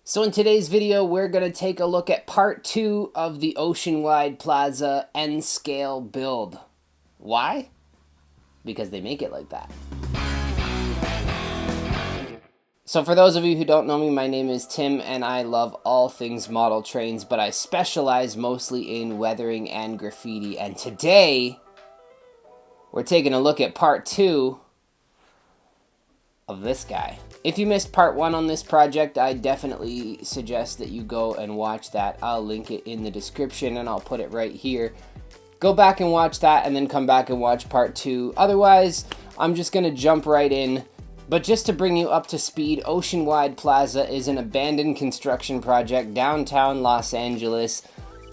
So in today's video, we're going to take a look at part 2 of the Oceanwide Plaza N-scale build. Why? Because they make it like that. So for those of you who don't know me, my name is Tim and I love all things model trains, but I specialize mostly in weathering and graffiti. And today, we're taking a look at part 2 of this guy. If you missed part 1 on this project, I definitely suggest that you go and watch that. I'll link it in the description and I'll put it right here. Go back and watch that and then come back and watch part 2. Otherwise, I'm just gonna jump right in. But just to bring you up to speed, Oceanwide Plaza is an abandoned construction project downtown Los Angeles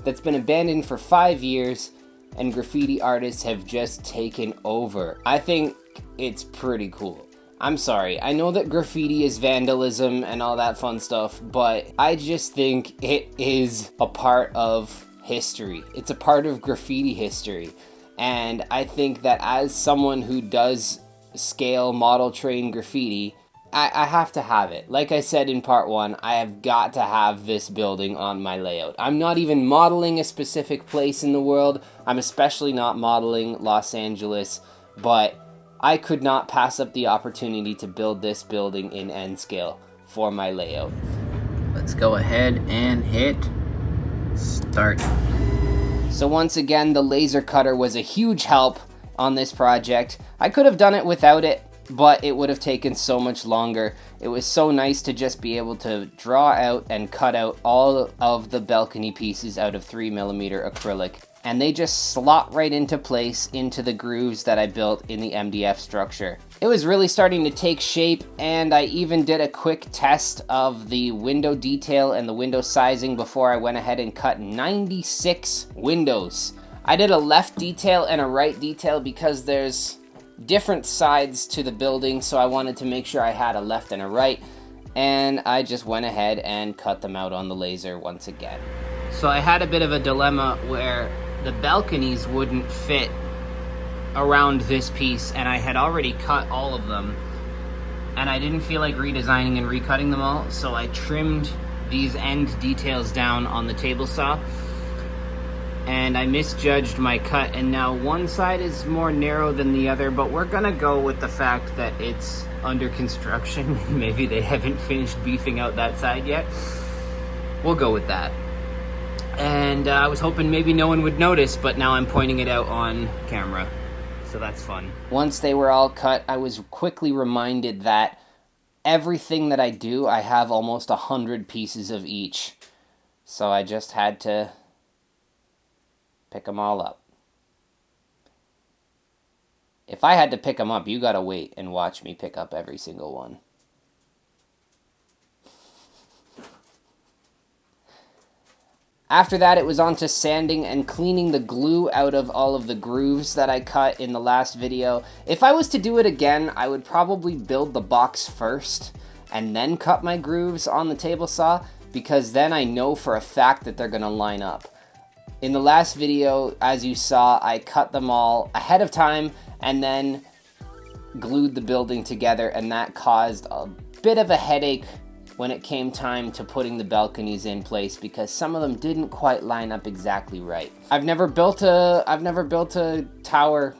that's been abandoned for 5 years and graffiti artists have just taken over. I think it's pretty cool. I'm sorry, I know that graffiti is vandalism and all that fun stuff, but I just think it is a part of history. It's a part of graffiti history. And I think that as someone who does scale model train graffiti, I have to have it. Like I said in part 1, I have got to have this building on my layout. I'm not even modeling a specific place in the world. I'm especially not modeling Los Angeles, but I could not pass up the opportunity to build this building in N scale for my layout. Let's go ahead and hit start. So once again, the laser cutter was a huge help on this project. I could have done it without it, but it would have taken so much longer. It was so nice to just be able to draw out and cut out all of the balcony pieces out of 3mm acrylic. And they just slot right into place into the grooves that I built in the MDF structure. It was really starting to take shape, and I even did a quick test of the window detail and the window sizing before I went ahead and cut 96 windows. I did a left detail and a right detail because there's different sides to the building, so I wanted to make sure I had a left and a right, and I just went ahead and cut them out on the laser once again. So I had a bit of a dilemma where the balconies wouldn't fit around this piece, and I had already cut all of them, and I didn't feel like redesigning and recutting them all, so I trimmed these end details down on the table saw, and I misjudged my cut, and now one side is more narrow than the other, but we're gonna go with the fact that it's under construction. Maybe they haven't finished beefing out that side yet. We'll go with that. And I was hoping maybe no one would notice, but now I'm pointing it out on camera, so that's fun. Once they were all cut, I was quickly reminded that everything that I do, I have almost 100 pieces of each. So I just had to pick them all up. If I had to pick them up, you gotta wait and watch me pick up every single one. After that, it was on to sanding and cleaning the glue out of all of the grooves that I cut in the last video. If I was to do it again, I would probably build the box first and then cut my grooves on the table saw, because then I know for a fact that they're gonna line up. In the last video, as you saw, I cut them all ahead of time and then glued the building together, and that caused a bit of a headache when it came time to putting the balconies in place, because some of them didn't quite line up exactly right. I've never built a tower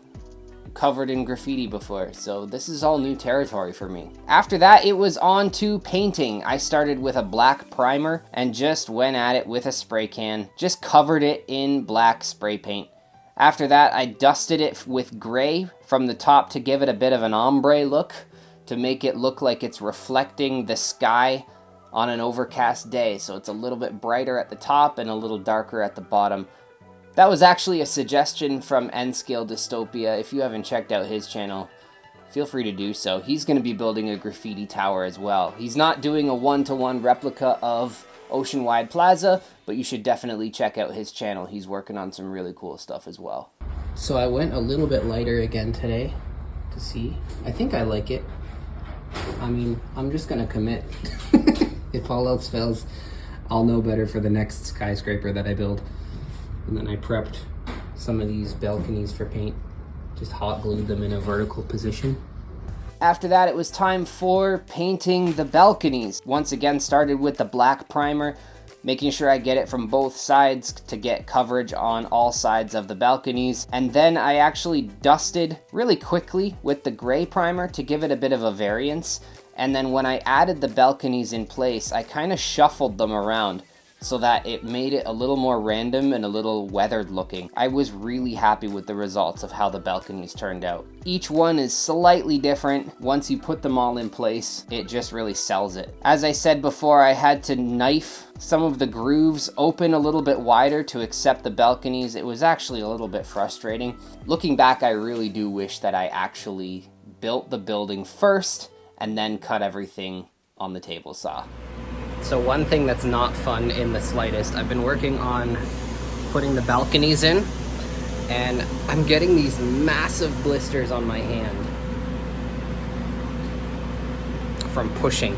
covered in graffiti before, so this is all new territory for me. After that, it was on to painting. I started with a black primer and just went at it with a spray can, just covered it in black spray paint. After that, I dusted it with gray from the top to give it a bit of an ombre look, to make it look like it's reflecting the sky on an overcast day. So it's a little bit brighter at the top and a little darker at the bottom. That was actually a suggestion from N-Scale Dystopia. If you haven't checked out his channel, feel free to do so. He's going to be building a graffiti tower as well. He's not doing a one-to-one replica of Oceanwide Plaza, but you should definitely check out his channel. He's working on some really cool stuff as well. So I went a little bit lighter again today to see. I think I like it. I mean, I'm just gonna commit. If all else fails, I'll know better for the next skyscraper that I build. And then I prepped some of these balconies for paint. Just hot glued them in a vertical position. After that, it was time for painting the balconies. Once again, started with the black primer, making sure I get it from both sides to get coverage on all sides of the balconies. And then I actually dusted really quickly with the gray primer to give it a bit of a variance. And then when I added the balconies in place, I kind of shuffled them around so that it made it a little more random and a little weathered looking. I was really happy with the results of how the balconies turned out. Each one is slightly different. Once you put them all in place, it just really sells it. As I said before, I had to knife some of the grooves open a little bit wider to accept the balconies. It was actually a little bit frustrating. Looking back, I really do wish that I actually built the building first and then cut everything on the table saw. So one thing that's not fun in the slightest, I've been working on putting the balconies in, and I'm getting these massive blisters on my hand from pushing.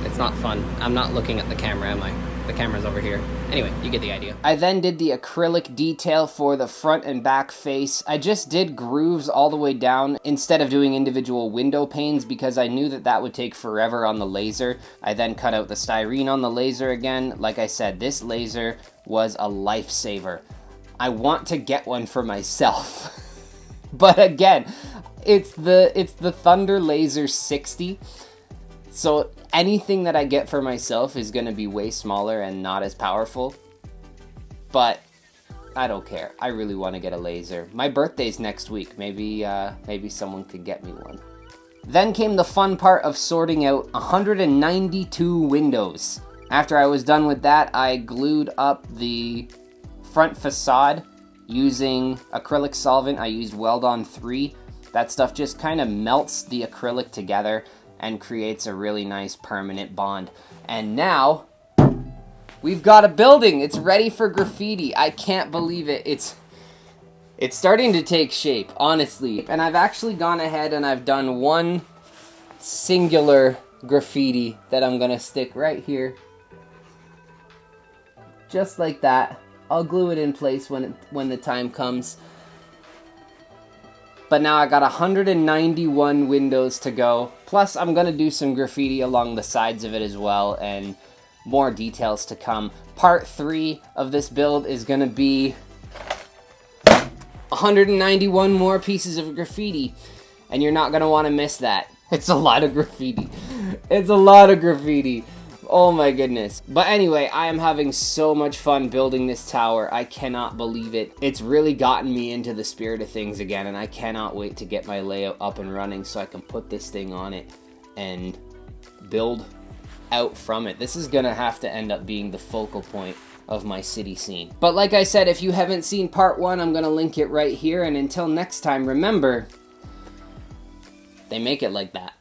It's not fun. I'm not looking at the camera, am I? The camera's over here. Anyway, you get the idea. I then did the acrylic detail for the front and back face. I just did grooves all the way down instead of doing individual window panes because I knew that that would take forever on the laser. I then cut out the styrene on the laser again. Like I said, this laser was a lifesaver. I want to get one for myself. But again, it's the Thunder Laser 60. So anything that I get for myself is going to be way smaller and not as powerful. But I don't care. I really want to get a laser. My birthday's next week. Maybe someone could get me one. Then came the fun part of sorting out 192 windows. After I was done with that, I glued up the front facade using acrylic solvent. I used Weld-On 3. That stuff just kind of melts the acrylic together and creates a really nice permanent bond. And now, we've got a building. It's ready for graffiti. I can't believe it. It's starting to take shape, honestly. And I've actually gone ahead and I've done one singular graffiti that I'm gonna stick right here. Just like that. I'll glue it in place when the time comes. But now I got 191 windows to go. Plus, I'm going to do some graffiti along the sides of it as well, and more details to come. Part 3 of this build is going to be 191 more pieces of graffiti, and you're not going to want to miss that. It's a lot of graffiti. It's a lot of graffiti. Oh my goodness. But anyway, I am having so much fun building this tower. I cannot believe it. It's really gotten me into the spirit of things again, and I cannot wait to get my layout up and running so I can put this thing on it and build out from it. This is gonna have to end up being the focal point of my city scene. But like I said, if you haven't seen part 1, I'm gonna link it right here, and until next time, remember, they make it like that.